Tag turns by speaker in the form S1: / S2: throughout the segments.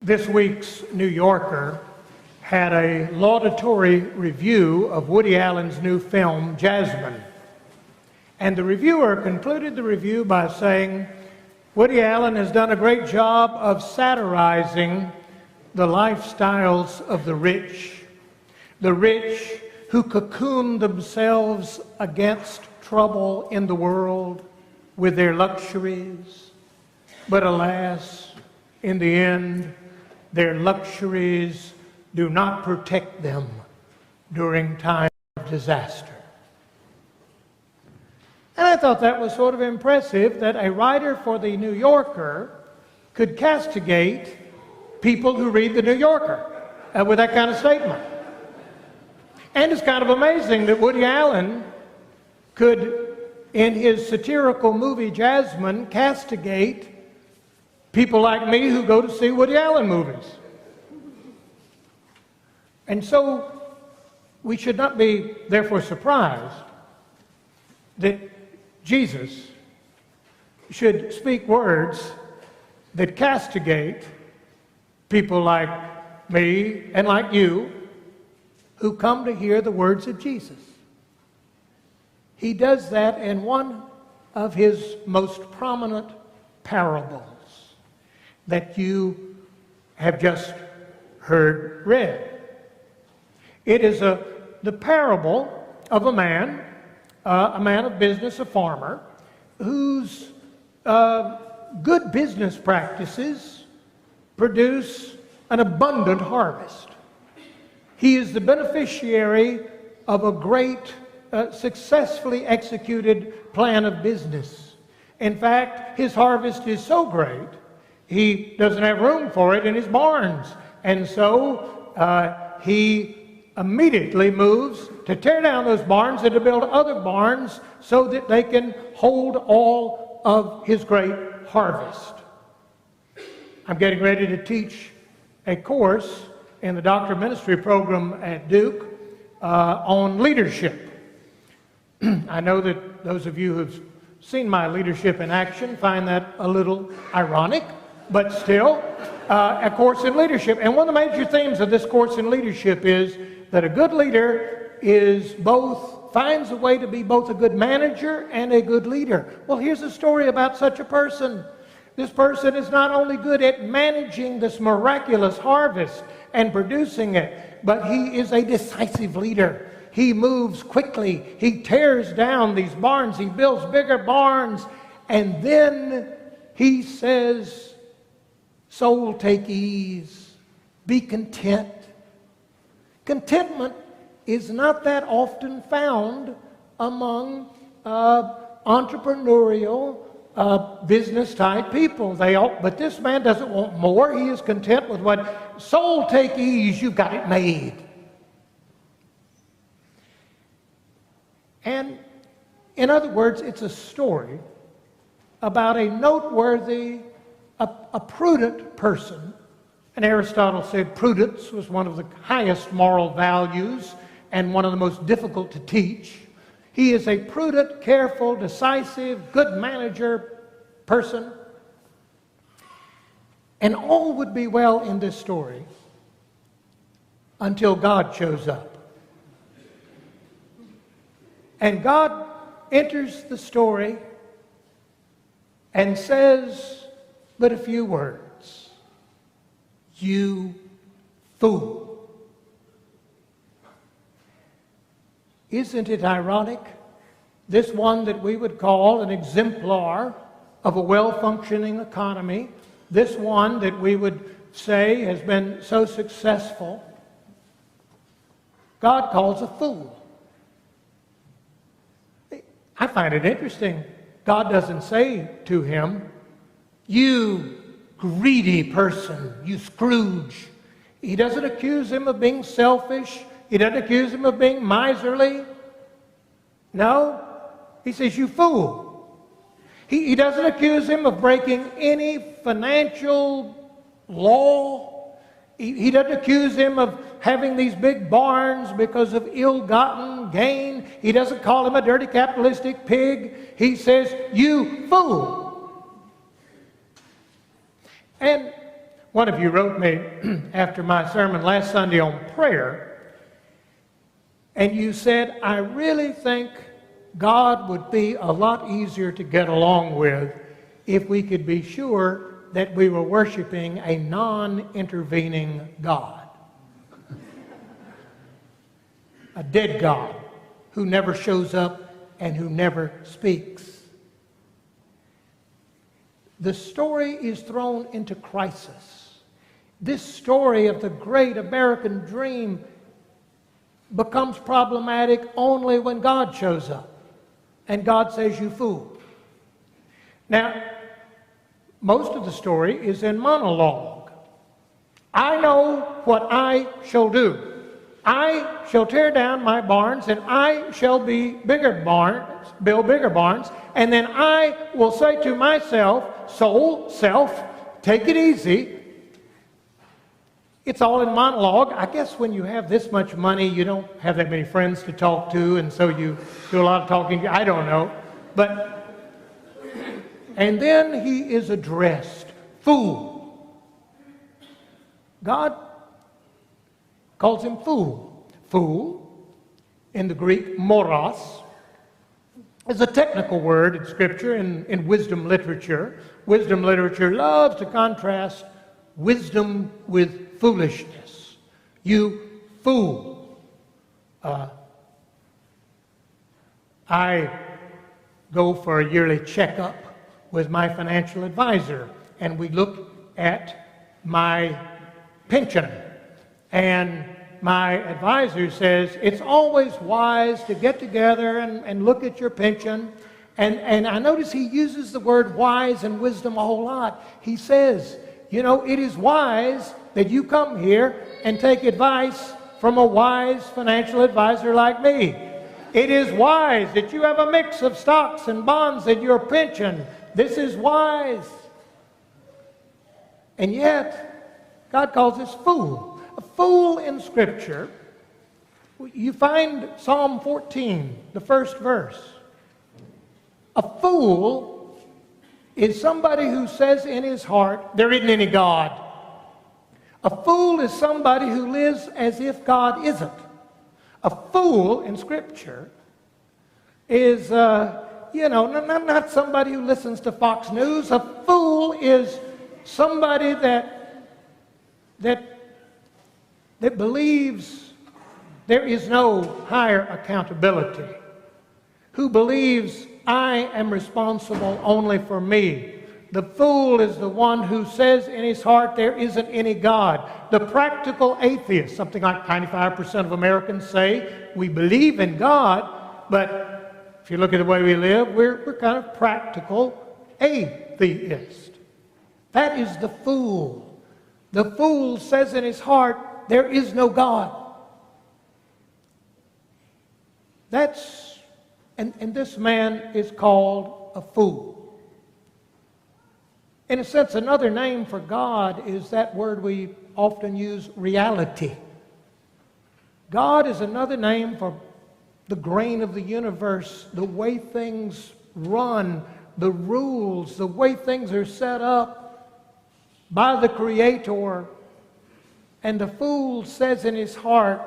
S1: This week's New Yorker had a laudatory review of Woody Allen's new film, Jasmine. And the reviewer concluded the review by saying, Woody Allen has done a great job of satirizing the lifestyles of the rich who cocoon themselves against trouble in the world with their luxuries. But alas, in the end, their luxuries do not protect them during times of disaster. And I thought that was sort of impressive that a writer for the New Yorker could castigate people who read the New Yorker with that kind of statement. And it's kind of amazing that Woody Allen could, in his satirical movie Jasmine, castigate people like me who go to see Woody Allen movies. And so we should not be therefore surprised that Jesus should speak words that castigate people like me and like you who come to hear the words of Jesus. He does that in one of his most prominent parables that you have just heard read. It is the parable of a man of business, a farmer, whose good business practices produce an abundant harvest. He is the beneficiary of a great, successfully executed plan of business. In fact, his harvest is so great, he doesn't have room for it in his barns. And so he immediately moves to tear down those barns and to build other barns so that they can hold all of his great harvest. I'm getting ready to teach a course in the Doctor of Ministry program at Duke on leadership. I know that those of you who've seen my leadership in action find that a little ironic, but still, a course in leadership. And one of the major themes of this course in leadership is that a good leader finds a way to be both a good manager and a good leader. Well, here's a story about such a person. This person is not only good at managing this miraculous harvest and producing it, but he is a decisive leader. He moves quickly. He tears down these barns. He builds bigger barns. And then he says, soul, take ease. Be content. Contentment is not that often found among entrepreneurial, business-type people. But this man doesn't want more. He is content with what, soul, take ease, you've got it made. And in other words, it's a story about a noteworthy, a prudent person. And Aristotle said prudence was one of the highest moral values and one of the most difficult to teach. He is a prudent, careful, decisive, good manager person. And all would be well in this story until God shows up. And God enters the story and says but a few words. You fool. Isn't it ironic? This one that we would call an exemplar of a well-functioning economy, this one that we would say has been so successful, God calls a fool. I find it interesting. God doesn't say to him, you greedy person, you Scrooge. He doesn't accuse him of being selfish. He doesn't accuse him of being miserly. No, he says, you fool. He doesn't accuse him of breaking any financial law. He doesn't accuse him of having these big barns because of ill-gotten gain. He doesn't call him a dirty capitalistic pig. He says, you fool. And One of you wrote me after my sermon last Sunday on prayer, and you said, I really think God would be a lot easier to get along with if we could be sure that we were worshiping a non-intervening God. A dead God who never shows up and who never speaks. The story is thrown into crisis. This story of the great American dream becomes problematic only when God shows up. And God says, you fool. Now, most of the story is in monologue. I know what I shall do. I shall tear down my barns, and I shall build bigger barns, and then I will say to myself, soul, self, take it easy. It's all in monologue. I guess when you have this much money, you don't have that many friends to talk to, and so you do a lot of talking. I don't know. And then he is addressed, fool. God calls him fool. Fool, in the Greek, moros, is a technical word in Scripture, in wisdom literature. Wisdom literature loves to contrast wisdom with foolishness. You fool. I go for a yearly checkup with my financial advisor, and we look at my pension. And my advisor says, it's always wise to get together and look at your pension. And I notice he uses the word wise and wisdom a whole lot. He says, you know, it is wise that you come here and take advice from a wise financial advisor like me. It is wise that you have a mix of stocks and bonds in your pension. This is wise. And yet, God calls us fool. A fool in Scripture, you find Psalm 14, the first verse. A fool is somebody who says in his heart, there isn't any God. A fool is somebody who lives as if God isn't. A fool in Scripture is, not somebody who listens to Fox News. A fool is somebody that believes there is no higher accountability, who believes I am responsible only for me. The fool is the one who says in his heart there isn't any God. The practical atheist, something like 95% of Americans say we believe in God, but if you look at the way we live, we're kind of practical atheists. That is the fool. The fool says in his heart there is no God. And this man is called a fool. In a sense, another name for God is that word we often use, reality. God is another name for the grain of the universe, the way things run, the rules, the way things are set up by the Creator. And the fool says in his heart,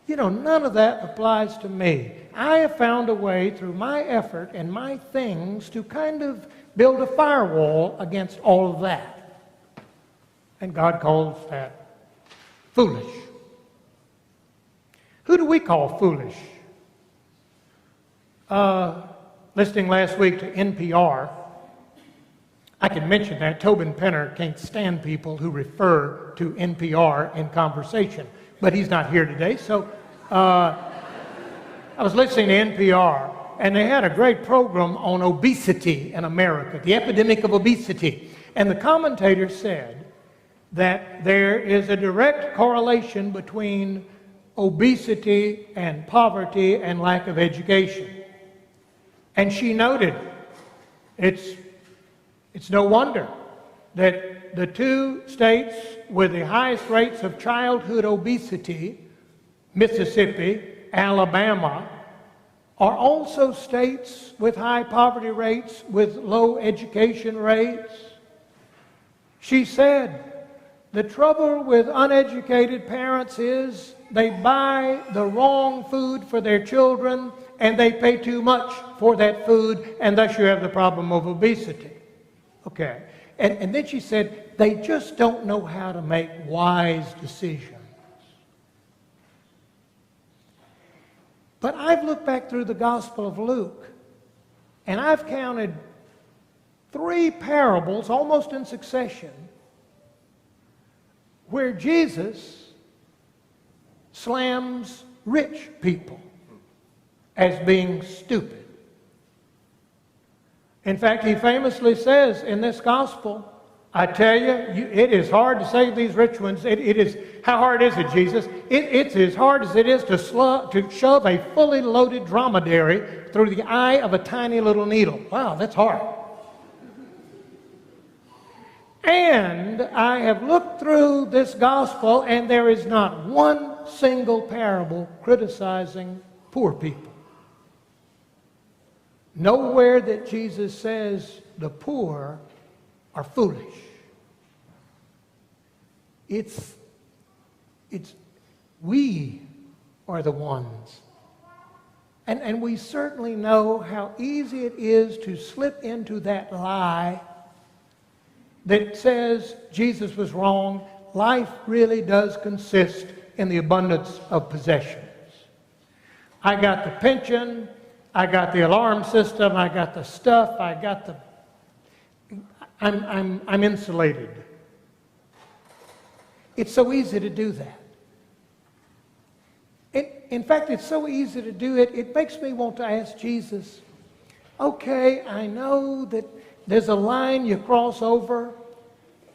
S1: none of that applies to me. I have found a way through my effort and my things to kind of build a firewall against all of that. And God calls that foolish. Who do we call foolish? Listening last week to NPR, I can mention that Tobin Penner can't stand people who refer to NPR in conversation, but he's not here today, so I was listening to NPR, and they had a great program on obesity in America, the epidemic of obesity. And the commentator said that there is a direct correlation between obesity and poverty and lack of education. And she noted it's no wonder that the two states with the highest rates of childhood obesity, Mississippi, Alabama, are also states with high poverty rates, with low education rates. She said, The trouble with uneducated parents is they buy the wrong food for their children and they pay too much for that food, and thus you have the problem of obesity. Okay. And then she said, they just don't know how to make wise decisions. But I've looked back through the Gospel of Luke, and I've counted 3 parables, almost in succession, where Jesus slams rich people as being stupid. In fact, he famously says in this gospel, I tell you, it is hard to save these rich ones. It is, how hard is it, Jesus? It's as hard as it is to shove a fully loaded dromedary through the eye of a tiny little needle. Wow, that's hard. And I have looked through this gospel, and there is not one single parable criticizing poor people. Nowhere that Jesus says the poor are foolish. It's we are the ones. And we certainly know how easy it is to slip into that lie that says Jesus was wrong. Life really does consist in the abundance of possessions. I got the pension, I got the alarm system, I got the stuff, I got the... I'm insulated. It's so easy to do that. In fact, it's so easy to do it, it makes me want to ask Jesus, okay, I know that there's a line you cross over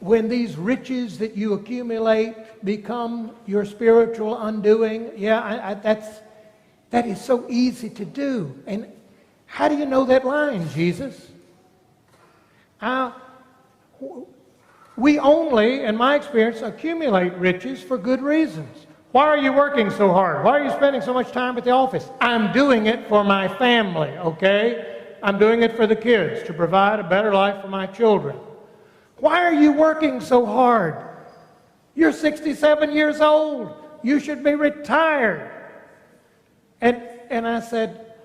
S1: when these riches that you accumulate become your spiritual undoing. Yeah, that is so easy to do. And how do you know that line, Jesus? We only, in my experience, accumulate riches for good reasons. Why are you working so hard? Why are you spending so much time at the office? I'm doing it for my family, okay? I'm doing it for the kids, to provide a better life for my children. Why are you working so hard? You're 67 years old. You should be retired. And I said,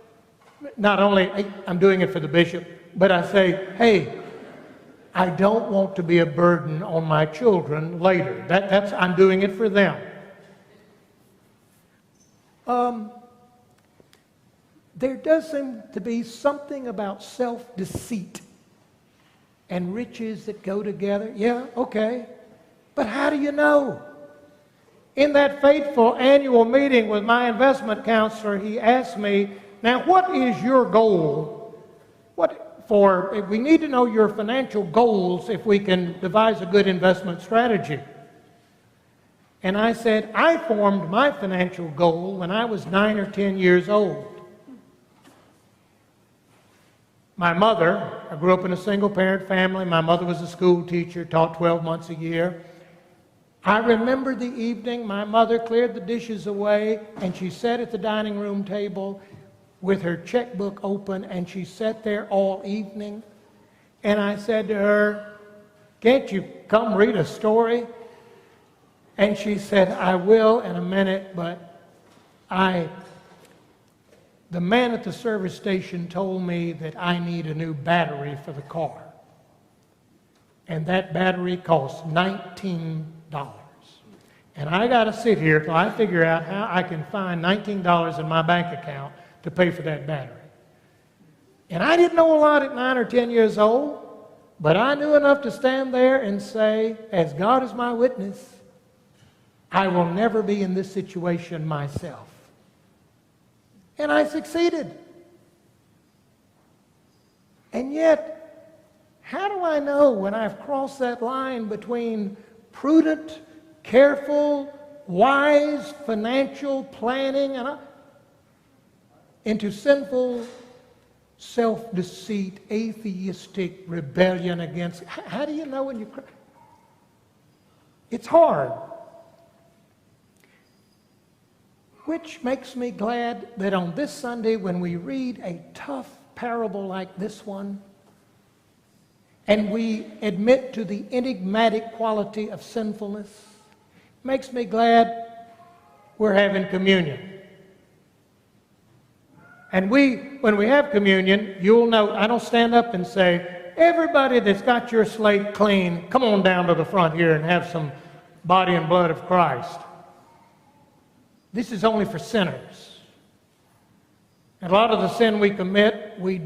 S1: not only I'm doing it for the bishop, but I say, hey, I don't want to be a burden on my children later. I'm doing it for them. There does seem to be something about self-deceit and riches that go together. Yeah, okay. But how do you know? In that fateful annual meeting with my investment counselor, he asked me, now what is your goal? We need to know your financial goals if we can devise a good investment strategy. And I said, I formed my financial goal when I was 9 or 10 years old. My mother, I grew up in a single-parent family. My mother was a school teacher, taught 12 months a year. I remember the evening my mother cleared the dishes away, and she sat at the dining room table with her checkbook open, and she sat there all evening. And I said to her, can't you come read a story? And she said, I will in a minute, but the man at the service station told me that I need a new battery for the car. And that battery costs $19. And I got to sit here till I figure out how I can find $19 in my bank account to pay for that battery. And I didn't know a lot at 9 or 10 years old, but I knew enough to stand there and say, as God is my witness, I will never be in this situation myself. And I succeeded. And yet, how do I know when I've crossed that line between prudent, careful, wise financial planning and into sinful self-deceit, atheistic rebellion against? How do you know when you... It's hard. Which makes me glad that on this Sunday, when we read a tough parable like this one, and we admit to the enigmatic quality of sinfulness, it makes me glad we're having communion. And when we have communion, you'll note I don't stand up and say, everybody that's got your slate clean, come on down to the front here and have some body and blood of Christ. This is only for sinners. And a lot of the sin we commit, we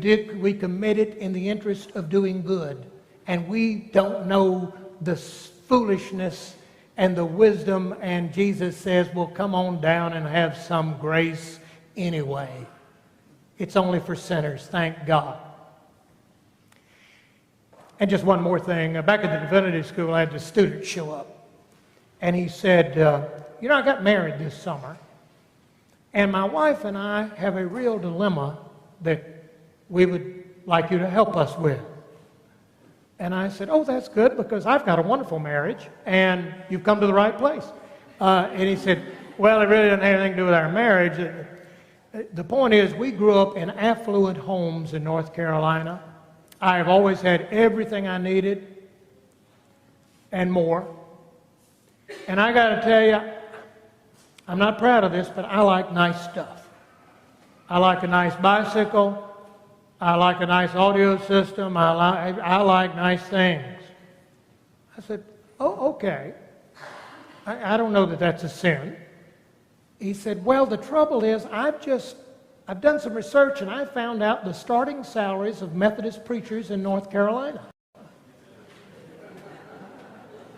S1: commit it in the interest of doing good. And we don't know the foolishness and the wisdom, and Jesus says, well, come on down and have some grace anyway. It's only for sinners, thank God. And just one more thing. Back at the divinity school, I had the student show up. And he said, I got married this summer. And my wife and I have a real dilemma that we would like you to help us with. And I said, oh, that's good, because I've got a wonderful marriage, and you've come to the right place. And he said, well, it really doesn't have anything to do with our marriage. The point is, we grew up in affluent homes in North Carolina. I have always had everything I needed and more. And I got to tell you, I'm not proud of this, but I like nice stuff. I like a nice bicycle. I like a nice audio system. I like nice things. I said, oh, okay. I don't know that that's a sin. He said, well, the trouble is I've done some research and I found out the starting salaries of Methodist preachers in North Carolina.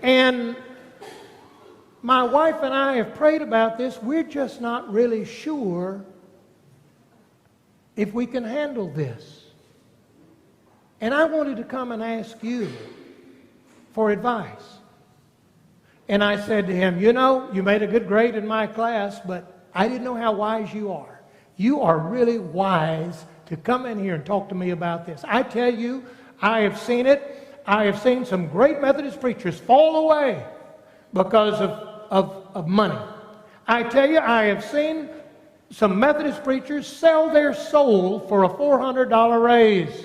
S1: And my wife and I have prayed about this. We're just not really sure if we can handle this. And I wanted to come and ask you for advice. And I said to him, you made a good grade in my class, but I didn't know how wise you are. You are really wise to come in here and talk to me about this. I tell you, I have seen it. I have seen some great Methodist preachers fall away because of money. I tell you, I have seen some Methodist preachers sell their soul for a $400 raise.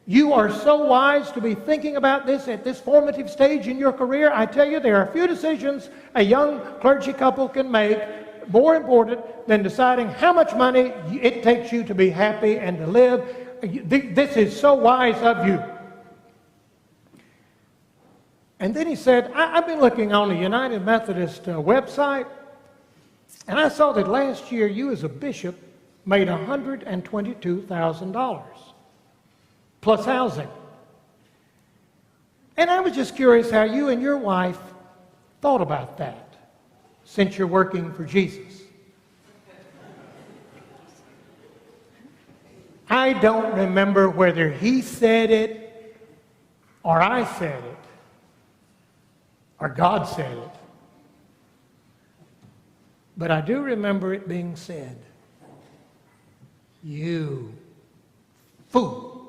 S1: You are so wise to be thinking about this at this formative stage in your career. I tell you, there are few decisions a young clergy couple can make more important than deciding how much money it takes you to be happy and to live. This is so wise of you. And then he said, I've been looking on the United Methodist website, and I saw that last year you as a bishop made $122,000 plus housing. And I was just curious how you and your wife thought about that since you're working for Jesus. I don't remember whether he said it or I said it or God said it. But I do remember it being said, you fool.